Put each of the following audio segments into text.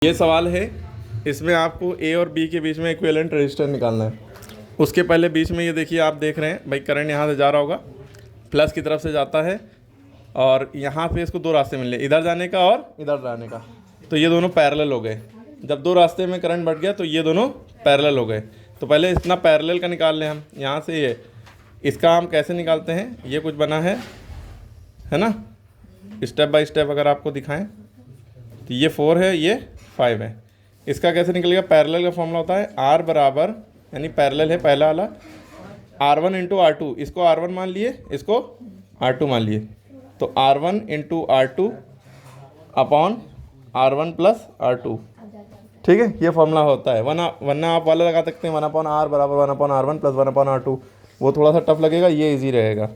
ये सवाल है, इसमें आपको ए और बी के बीच में इक्विवेलेंट रेजिस्टेंस निकालना है। उसके पहले बीच में ये देखिए, आप देख रहे हैं भाई करंट यहाँ से जा रहा होगा, प्लस की तरफ से जाता है और यहाँ पे इसको दो रास्ते मिले, इधर जाने का और इधर जाने का। तो ये दोनों पैरेलल हो गए। जब दो रास्ते में करंट बढ़ गया तो ये दोनों पैरेलल हो गए। तो पहले इतना पैरेलल का निकाल लें हम। यहाँ से ये इसका हम कैसे निकालते हैं, ये कुछ बना है ना, स्टेप बाय स्टेप अगर आपको दिखाएं तो ये 4 है, ये 5 है। इसका कैसे निकलेगा, पैरेलल का फॉर्मूला होता है R बराबर, यानी पैरेलल है पहला वाला, R1 इंटू R2। इसको R1 मान लिए, इसको R2 मान लिए, तो R1 into R2 upon R1 plus R2। ठीक है, ये फॉर्मूला होता है। वरना आप वाला लगा सकते हैं 1/R बराबर 1/R1 प्लस 1/R2। वो थोड़ा सा टफ लगेगा, ये इजी रहेगा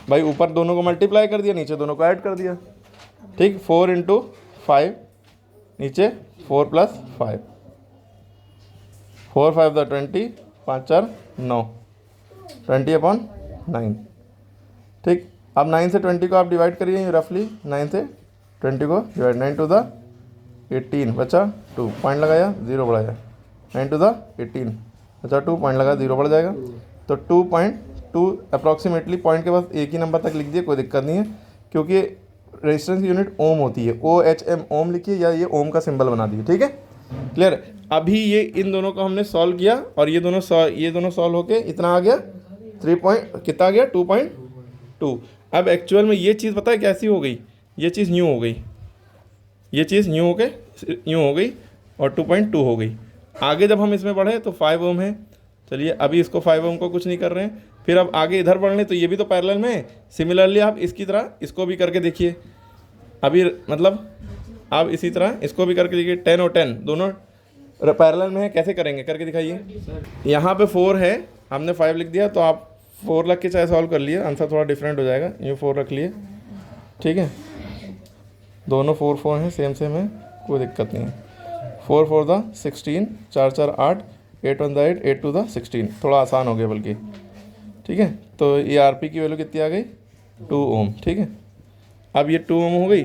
भाई। ऊपर दोनों को मल्टीप्लाई कर दिया, नीचे दोनों को ऐड कर दिया। ठीक, 4 इंटू 5, नीचे 4 प्लस 5, 4 5 द 20, 5 4 9, 20/9। ठीक, अब 9 से 20 को आप डिवाइड करिए रफली। 9 से 20 को डिवाइड, 9 टू द 18 बचा 2, पॉइंट लगाया 0 बढ़ाया, 9 टू द 18 बचा 2, पॉइंट लगाया 0 बढ़ जाएगा। तो 2.2 अप्रॉक्सीमेटली, पॉइंट के पास एक ही नंबर तक लिख दिए, कोई दिक्कत नहीं है, क्योंकि रेजिस्टेंस की यूनिट ओम होती है। OHM ओम लिखिए, या ये ओम का सिंबल बना दिए। ठीक है, क्लियर। अभी ये इन दोनों को हमने सॉल्व किया और ये दोनों सॉल्व होके इतना आ गया, 3 पॉइंट कितना आ गया, 2.2। अब एक्चुअल में ये चीज़ पता है कैसी हो गई, ये चीज़ न्यू हो गई, ये चीज़ न्यू हो गई और 2.2 हो गई। आगे जब हम इसमें बढ़े तो 5 ओम है। चलिए, अभी इसको 5 ओम को कुछ नहीं कर रहे हैं। फिर अब आगे इधर बढ़ लें तो ये भी तो पैरेलल में है। सिमिलरली आप इसकी तरह इसको भी करके देखिए। अभी मतलब आप इसी तरह इसको भी करके देखिए। 10 और 10 दोनों पैरेलल में है, कैसे करेंगे करके दिखाइए। यहाँ पे 4 है, हमने 5 लिख दिया, तो आप 4 रख के चाहे सॉल्व कर लिए, आंसर थोड़ा डिफरेंट हो जाएगा। यूँ 4 रख लिए, ठीक है, दोनों 4 4 हैं, सेम है, कोई दिक्कत नहीं है। 4 4 द 16, 4 4 8, 8 1 द 8, 8 2 द 16। थोड़ा आसान हो गया बल्कि। ठीक है, तो ये RP की वैल्यू कितनी आ गई, 2 ओम। ठीक है, अब ये 2 ओम हो गई,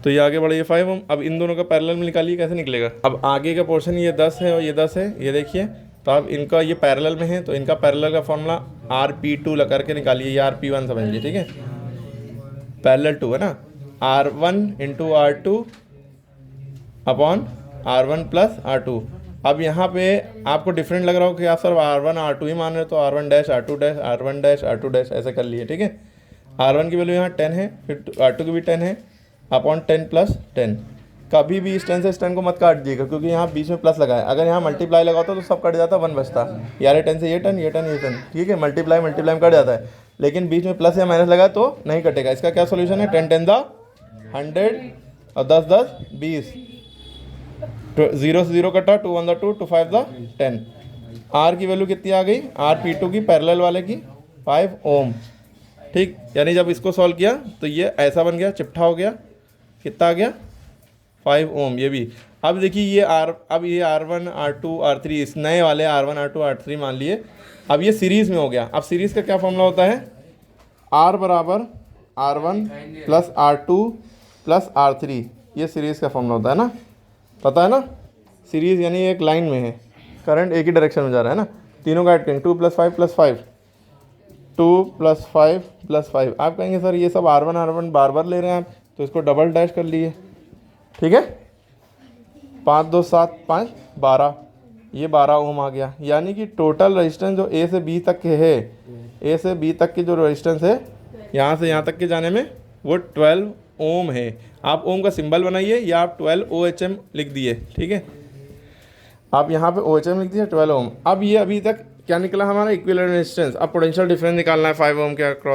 तो ये आगे बढ़े, ये 5 ओम। अब इन दोनों का पैरेलल में निकालिए, कैसे निकलेगा। अब आगे का पोर्शन ये 10 है और ये 10 है, ये देखिए। तो अब इनका ये पैरेलल में है, तो इनका पैरेलल का फॉर्मूला RP2 लगा करके निकालिए, ये RP1 समझ लीजिए। ठीक है, पैरेलल 2 है ना, R1 into R2 upon R1 plus R2। अब यहाँ पे आपको डिफरेंट लग रहा हो कि आप सर R1 R2 ही मान रहे हो, तो R1 dash R2 dash, R1 dash R2 dash ऐसे कर लिए। ठीक है, R1 की वैल्यू यहाँ 10 है, फिर R2 की भी 10 है, अपॉन 10 प्लस 10। कभी भी इस 10 से इस 10 को मत काट दिएगा, क्योंकि यहाँ बीच में प्लस लगा है। अगर यहाँ मल्टीप्लाई लगा होता तो सब कट जाता, 1 बचता। यार 10 से ये 10, ये 10, ये 10। ठीक है, मल्टीप्लाई में कट जाता है, लेकिन बीच में प्लस या माइनस लगा तो नहीं कटेगा। इसका क्या सोल्यूशन है, 10 10 द 100 और 10 10 20। 0 से 0 कटा, 2 1 द 2, 2 5 द 10। R की वैल्यू कितनी आ गई, RP2 की पैरेलल वाले की 5 ओम। ठीक, यानी जब इसको सॉल्व किया तो ये ऐसा बन गया, चिपटा हो गया, कितना आ गया, 5 ओम। ये भी अब देखिए ये अब ये R1 R2 R3, इस नए वाले R1 R2 R3 मान लिए। अब ये सीरीज़ में हो गया। अब सीरीज़ का क्या फॉर्मूला होता है, R बराबर R1 plus R2 plus R3। ये सीरीज़ का फॉर्मूला होता है ना, पता है ना। सीरीज़ यानी एक लाइन में है, करंट एक ही डायरेक्शन में जा रहा है ना। तीनों का ऐड करेंगे, 2 + 5 + 5, 2 + 5 + 5। आप कहेंगे सर ये सब R1 बार बार ले रहे हैं आप, तो इसको डबल डैश कर लिए। ठीक है, 5 2 7 5 12, ये 12 ओम आ गया। यानी कि टोटल रेजिस्टेंस जो A से B तक के है, A से B तक की जो रेजिस्टेंस है यहाँ से यहाँ तक के जाने में, वो 12 ओम है। आप ओम का सिंबल बनाइए, या आप 12 OHM लिख दिए। ठीक है, आप यहाँ पे OHM लिख दिए, 12 ओम। अब ये अभी तक क्या निकला हमारा, इक्विवेलेंट रेजिस्टेंस। अब पोटेंशियल डिफरेंस निकालना है 5 ओम के अक्रॉस।